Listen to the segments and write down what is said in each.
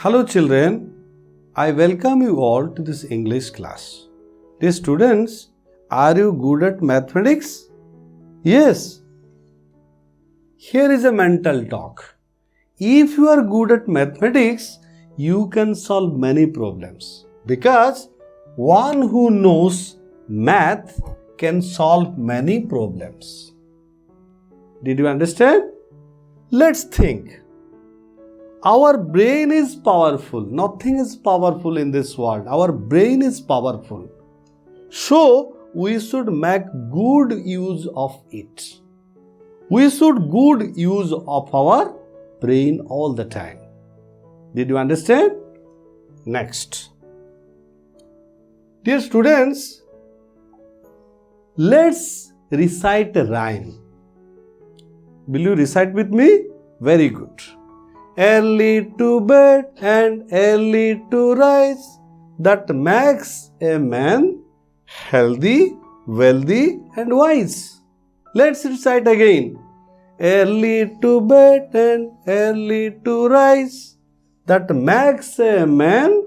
Hello children, I welcome you all to this English class. Dear students, are you good at mathematics? Yes. Here is a mental talk. If you are good at mathematics, you can solve many problems because one who knows math can solve many problems. Did you understand? Let's think. Our brain is powerful. Nothing is powerful in this world. Our brain is powerful. So, we should make good use of it. We should good use of our brain all the time. Did you understand? Next. Dear students, let's recite a rhyme. Will you recite with me? Very good. Early to bed and early to rise, that makes a man healthy, wealthy and wise. Let's recite again. Early to bed and early to rise, that makes a man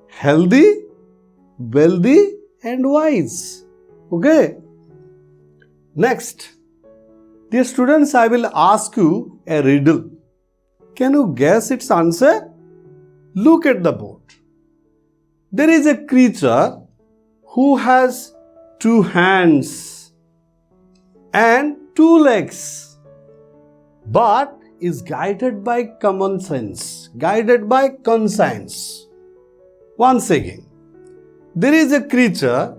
healthy, wealthy and wise. Okay? Next. Dear students, I will ask you a riddle. Can you guess its answer? Look at the board. There is a creature who has 2 hands and 2 legs, but is guided by common sense, guided by conscience. Once again, there is a creature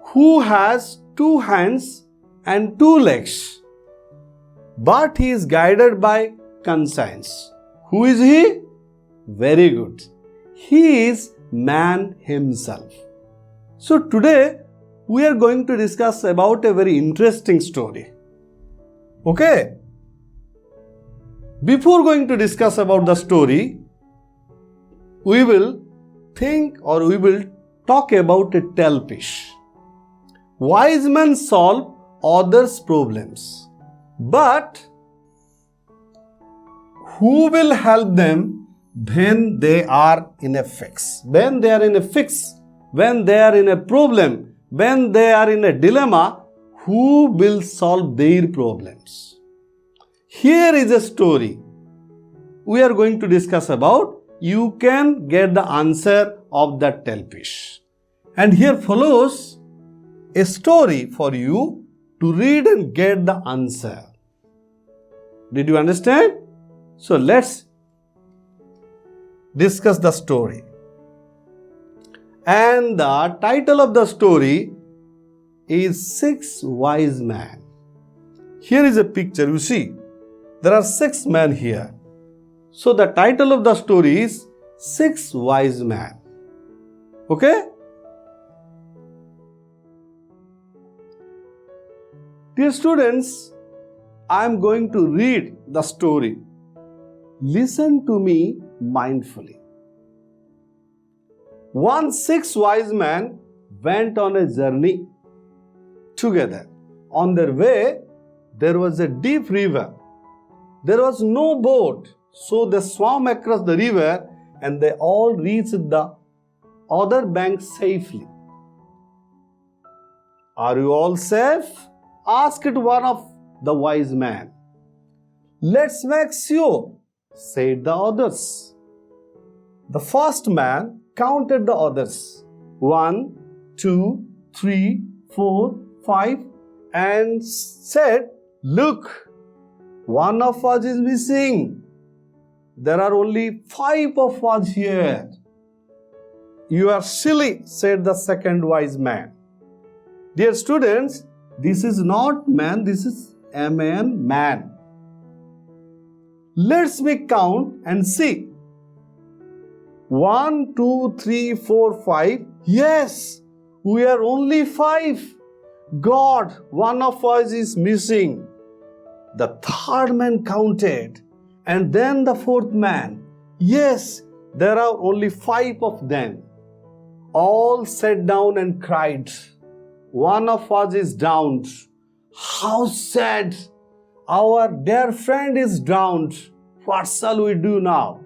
who has 2 hands and 2 legs, but he is guided by conscience. Who is he? Very good. He is man himself. So today we are going to discuss about a very interesting story. Okay? Before going to discuss about the story, we will think or we will talk about a tale-piece. Wise men solve others' problems, but who will help them when they are in a fix? When they are in a fix, when they are in a problem, when they are in a dilemma, who will solve their problems? Here is a story we are going to discuss about. You can get the answer of that tale-piece. And here follows a story for you to read and get the answer. Did you understand? So let's discuss the story. And the title of the story is 6 Wise Men. Here is a picture, you see. There are 6 men here. So the title of the story is 6 Wise Men. Okay? Dear students, I am going to read the story. Listen to me mindfully. Once 6 wise men went on a journey together. On their way, there was a deep river. There was no boat, so they swam across the river and they all reached the other bank safely. Are you all safe? Asked one of the wise men. Let's make sure, said the others. The first man counted the others. 1, 2, 3, 4, 5 and said, look, one of us is missing. There are only 5 of us here. You are silly, said the second wise man. Dear students, this is not man, this is a man. Let's me count and see. 1, 2, 3, 4, 5. Yes, we are only 5. God, one of us is missing. The third man counted, and then the fourth man. Yes, there are only 5 of them. All sat down and cried. One of us is drowned. How sad! Our dear friend is drowned. What shall we do now?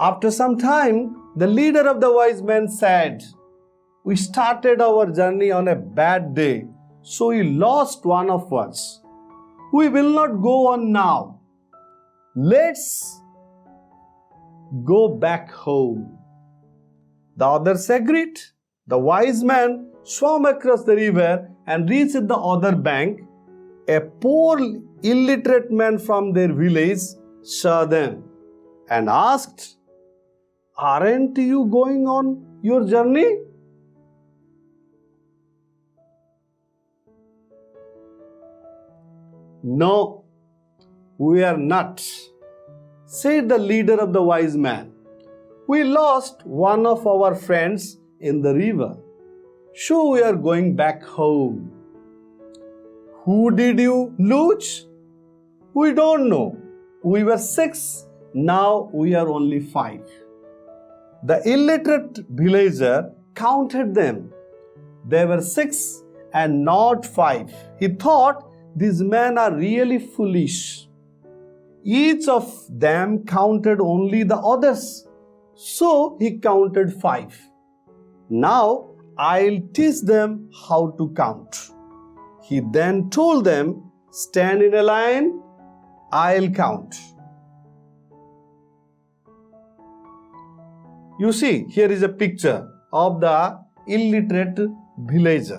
After some time, the leader of the wise men said, "We started our journey on a bad day, so we lost one of us. We will not go on now. Let's go back home." The others agreed. The wise man swam across the river and reached the other bank. A poor illiterate man from their village saw them and asked, "Aren't you going on your journey?" "No, we are not," said the leader of the wise man. "We lost one of our friends in the river, so we are going back home." "Who did you lose?" "We don't know. We were 6, now we are only 5. The illiterate villager counted them. They were 6 and not 5. He thought, "These men are really foolish." Each of them counted only the others, so he counted 5. "Now I'll teach them how to count." He then told them, "Stand in a line, I'll count." You see, here is a picture of the illiterate villager.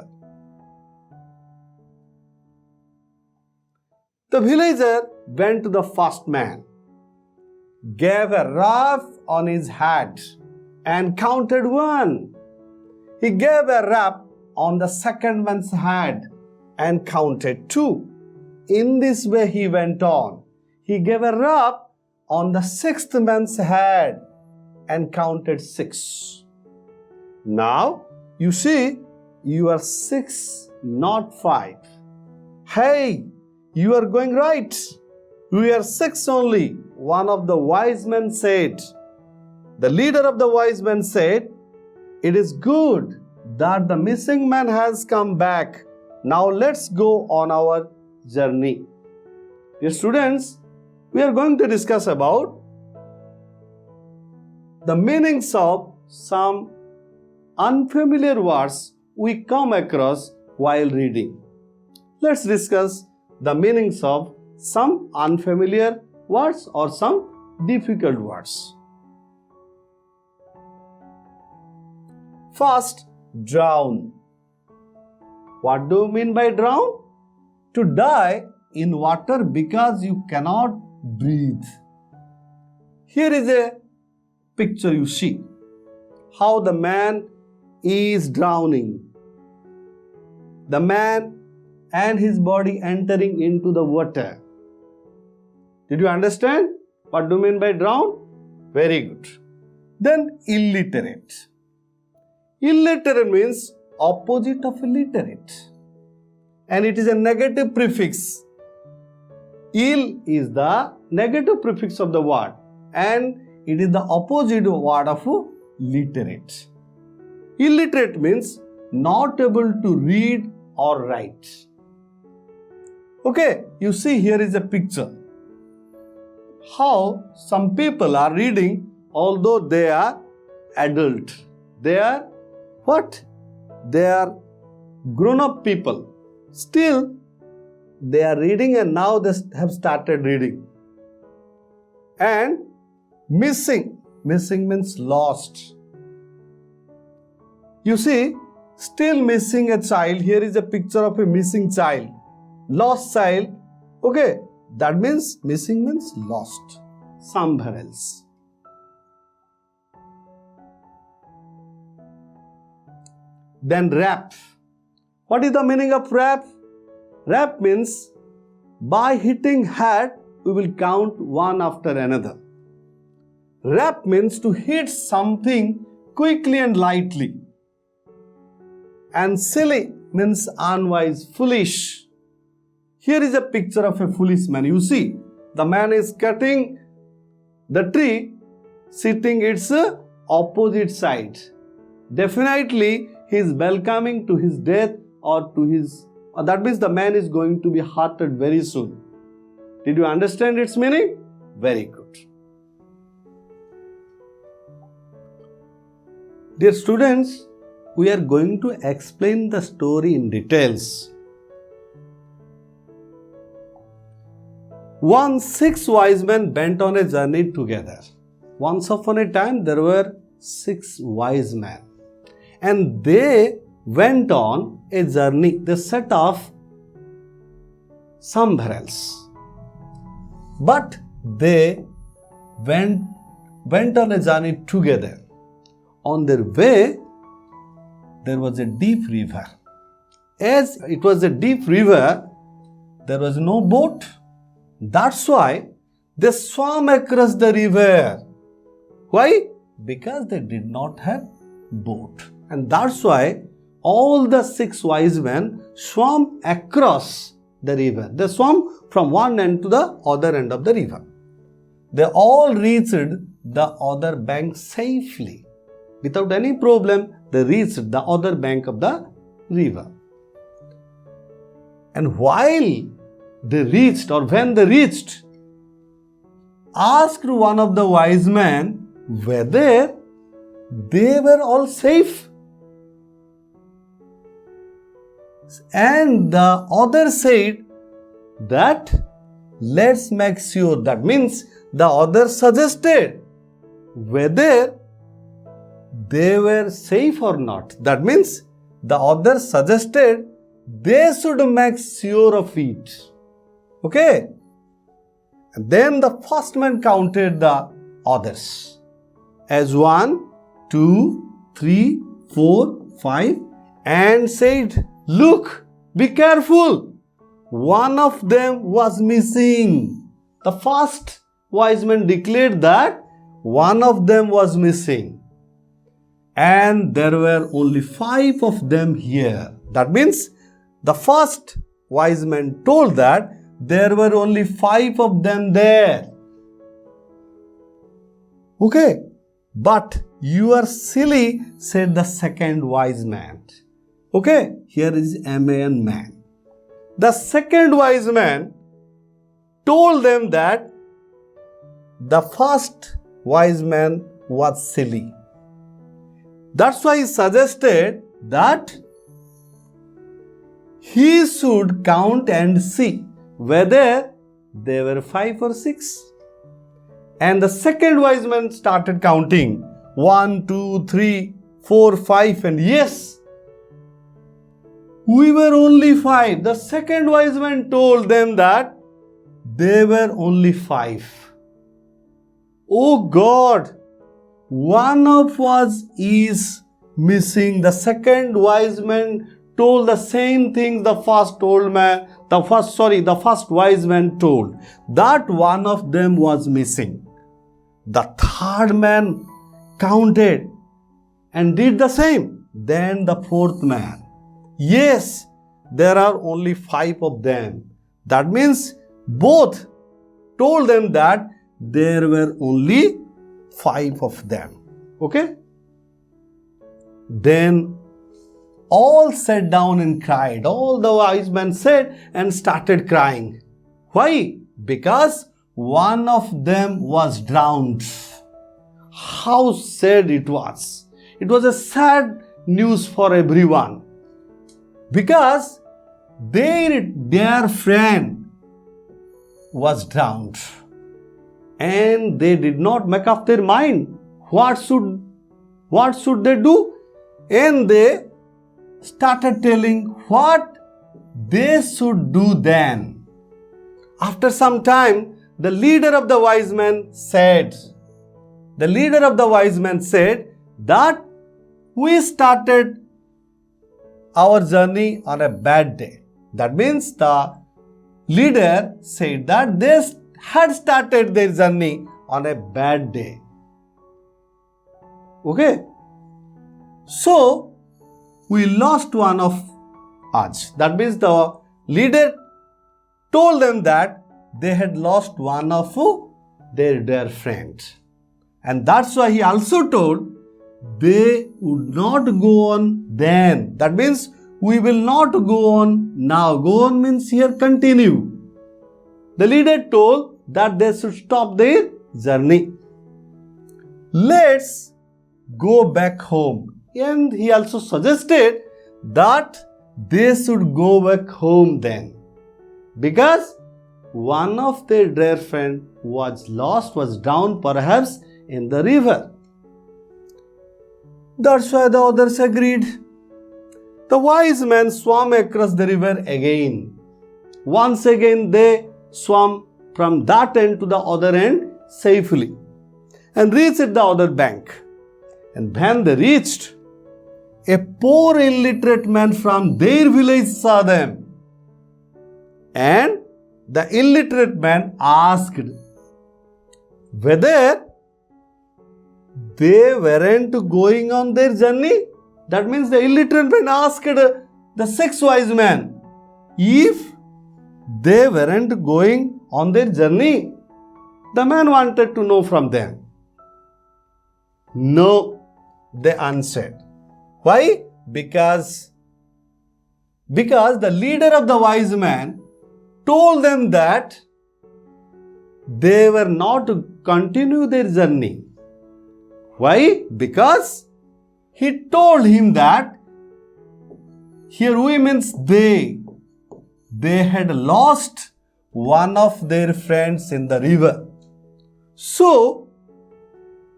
The villager went to the first man, gave a rap on his head, and counted 1. He gave a rap on the second man's head and counted 2. In this way he went on. He gave a rap on the sixth man's head and counted 6. Now you see, you are 6, not 5. "Hey, you are going right. We are 6 only," one of the wise men said. The leader of the wise men said, "It is good that the missing man has come back. Now let's go on our journey." Dear students, we are going to discuss about the meanings of some unfamiliar words we come across while reading. Let's discuss the meanings of some unfamiliar words or some difficult words. First, drown. What do you mean by drown? To die in water because you cannot breathe. Here is a picture you see how the man is drowning. The man and his body entering into the water. Did you understand what do you mean by drown? Very good. Then illiterate. Illiterate means opposite of literate, and it is a negative prefix. Ill is the negative prefix of the word, and it is the opposite word of literate. Illiterate means not able to read or write. Okay, you see here is a picture. How some people are reading although they are adult. They are what? They are grown-up people. Still, they are reading and now they have started reading. And missing. Missing means lost. You see, still missing a child. Here is a picture of a missing child. Lost child. Okay, that means missing means lost somewhere else. Then rap. What is the meaning of rap? Rap means by hitting head we will count one after another. Rap means to hit something quickly and lightly. And silly means unwise, foolish. Here is a picture of a foolish man. You see, the man is cutting the tree, sitting its opposite side. Definitely, he is welcoming to his death or to his, that means the man is going to be hurted very soon. Did you understand its meaning? Very good. Dear students, we are going to explain the story in details. Once 6 wise men went on a journey together. Once upon a time, there were 6 wise men. And they went on a journey. They set off somewhere else. But they went on a journey together. On their way, there was a deep river. As it was a deep river, there was no boat. That's why they swam across the river. Why? Because they did not have boat. And that's why all the 6 wise men swam across the river. They swam from one end to the other end of the river. They all reached the other bank safely. Without any problem, they reached the other bank of the river. And while they reached, or when they reached, asked one of the wise men whether they were all safe. And the other said that let's make sure. That means the other suggested whether they were safe or not. That means the other suggested they should make sure of it. Okay? And then the first man counted the others as 1, 2, 3, 4, 5 and said, look, be careful. One of them was missing. The first wise man declared that one of them was missing. And there were only 5 of them here. That means the first wise man told that there were only 5 of them there. Okay. But you are silly, said the second wise man. Okay. Here is man. The second wise man told them that the first wise man was silly. That's why he suggested that he should count and see whether they were 5 or 6. And the second wise man started counting 1, 2, 3, 4, 5 and yes, we were only 5. The second wise man told them that they were only 5. Oh God! One of us is missing. The second wise man told the same thing the first wise man told. That one of them was missing. The third man counted and did the same. Then the fourth man. Yes, there are only 5 of them. That means both told them that there were only 5 of them. Okay? Then all sat down and cried. All the wise men sat and started crying. Why? Because one of them was drowned. How sad it was. It was a sad news for everyone. Because their friend was drowned. And they did not make up their mind. What should they do? And they started telling what they should do then. After some time, the leader of the wise men said that we started our journey on a bad day. That means the leader said that they had started their journey on a bad day. Okay? So, we lost one of us. That means the leader told them that they had lost one of their friends. And that's why he also told they would not go on then. That means we will not go on now. Go on means here continue. The leader told that they should stop their journey. Let's go back home. And he also suggested that they should go back home then, because one of their dear friend was lost, was drowned perhaps in the river. That's why the others agreed. The wise men swam across the river again. Once again they swam from that end to the other end safely and reached the other bank. And when they reached, a poor illiterate man from their village saw them. And the illiterate man asked whether they weren't going on their journey. That means the illiterate man asked the 6 wise men if they weren't going on their journey. The man wanted to know from them. No, they answered. Why? Because the leader of the wise men told them that they were not to continue their journey. Why? Because he told him that, here we means they had lost one of their friends in the river. So,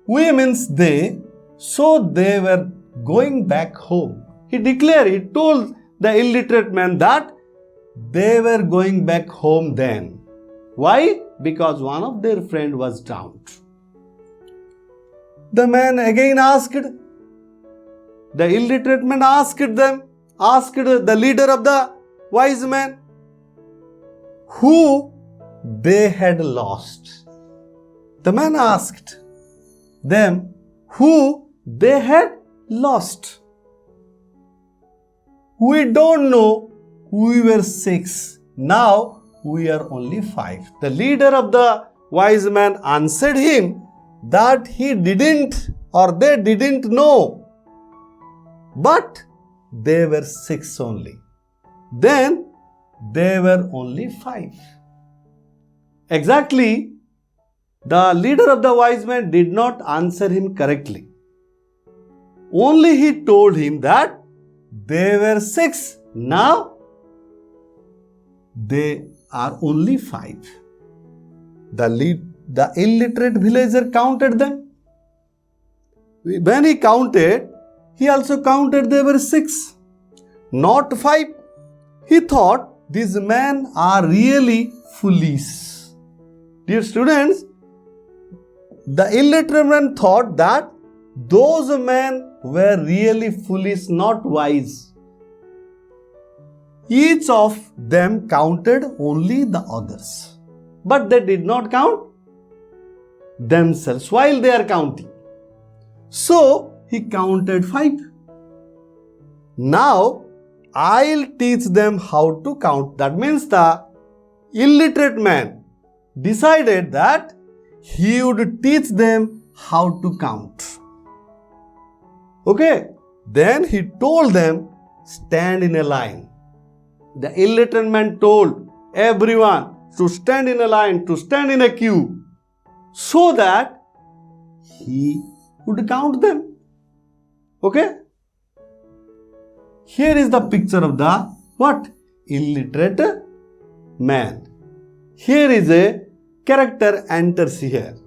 we means they were going back home. He told the illiterate man that they were going back home then. Why? Because one of their friend was drowned. The man again asked, the illiterate man asked the leader of the wise men who they had lost. The man asked them who they had lost. We don't know, we were 6. Now we are only 5. The leader of the wise man answered him that he didn't or they didn't know, but they were 6 only. Then they were only 5. Exactly, the leader of the wise men did not answer him correctly. Only he told him that they were 6. Now they are only 5. The illiterate villager counted them. When he counted, he also counted they were 6, not 5. He thought these men are really foolish. Dear students, the illiterate man thought that those men were really foolish, not wise. Each of them counted only the others, but they did not count themselves while they are counting. So he counted 5. Now I'll teach them how to count. That means the illiterate man decided that he would teach them how to count. Okay, then he told them, stand in a line. The illiterate man told everyone to stand in a line, to stand in a queue, so that he would count them. Okay? Here is the picture of the what? Illiterate man. Here is a character enters here.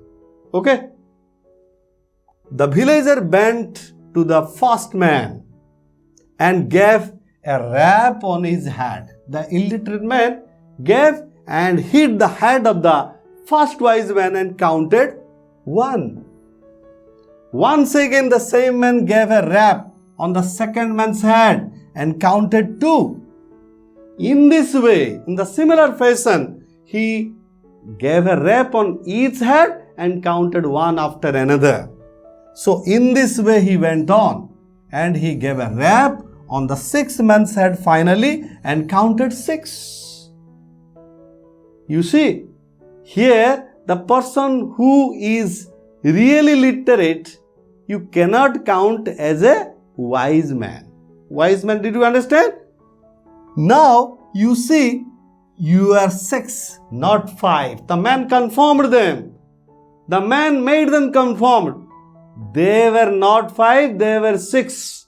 Okay? The villager bent to the first man and gave a rap on his head. The illiterate man gave and hit the head of the first wise man and counted 1. Once again the same man gave a rap on the second man's head and counted 2. In this way, in the similar fashion, he gave a rap on each head and counted 1 after another. So in this way he went on and he gave a rap on the 6th man's head finally and counted 6. You see, here the person who is really literate, you cannot count as a wise man. Wise man, did you understand? Now you see, you are 6, not 5. The man confirmed them. The man made them conformed. They were not 5, they were 6.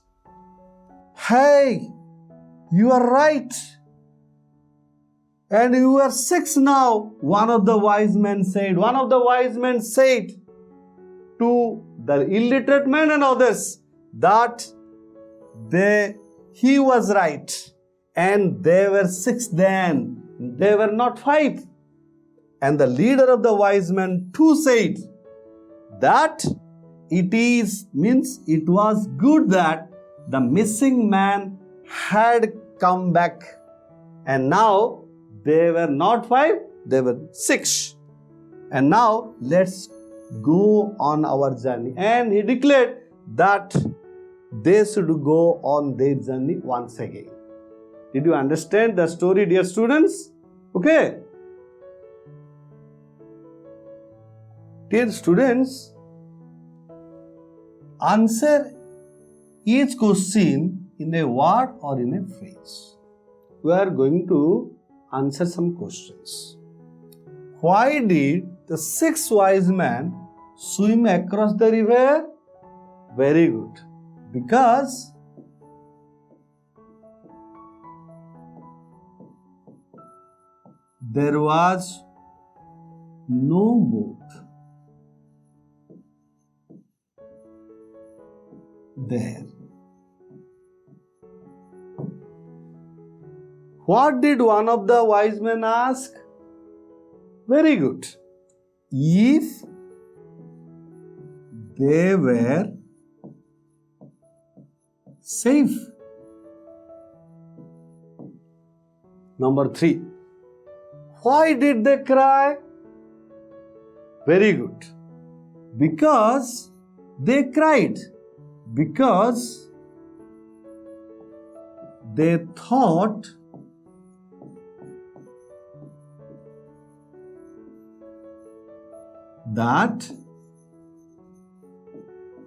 Hey, you are right. And you are 6 now. One of the wise men said to the illiterate men and others that he was right. And they were 6 then. They were not 5. And the leader of the wise men too said that it was good that the missing man had come back. And now they were not 5, they were 6. And now let's go on our journey. And he declared that they should go on their journey once again. Did you understand the story, dear students? Okay. Dear students, answer each question in a word or in a phrase. We are going to answer some questions. Why did the 6 wise men swim across the river? Very good. Because there was no boat there. What did one of the wise men ask? Very good. If they were safe. Number 3. Why did they cry? Very good. Because they cried. Because they thought that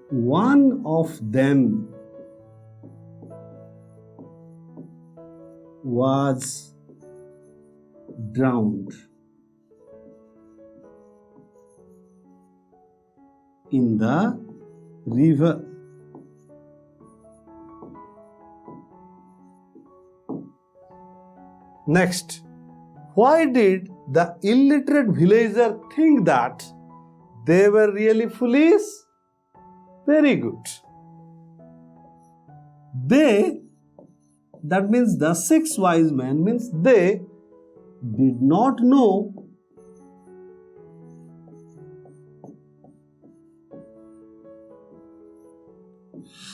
one of them was drowned in the river. Next, why did the illiterate villager think that they were really foolish? Very good. That means the 6 wise men means they did not know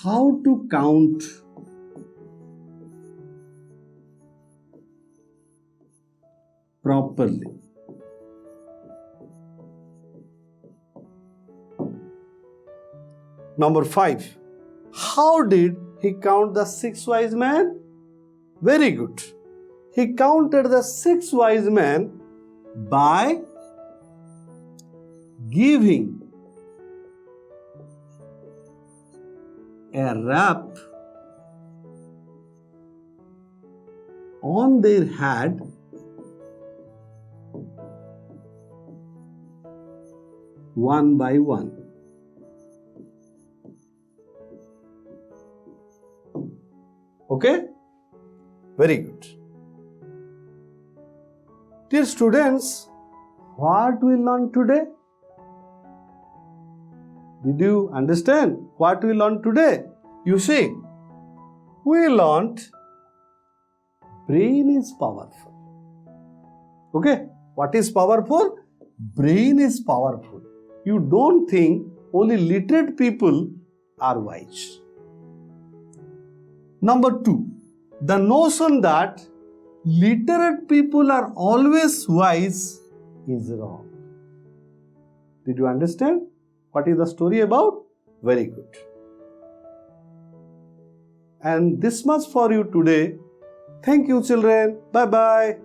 how to count properly. Number 5. How did he count the 6 wise men? Very good. He counted the 6 wise men by giving a rap on their head one by one. Okay? Very good. Dear students, what we learned today? Did you understand what we learned today? You see, we learned brain is powerful. Okay? What is powerful? Brain is powerful. You don't think only literate people are wise. Number 2, the notion that literate people are always wise is wrong. Did you understand what is the story about? Very good. And this much for you today. Thank you, children. Bye-bye.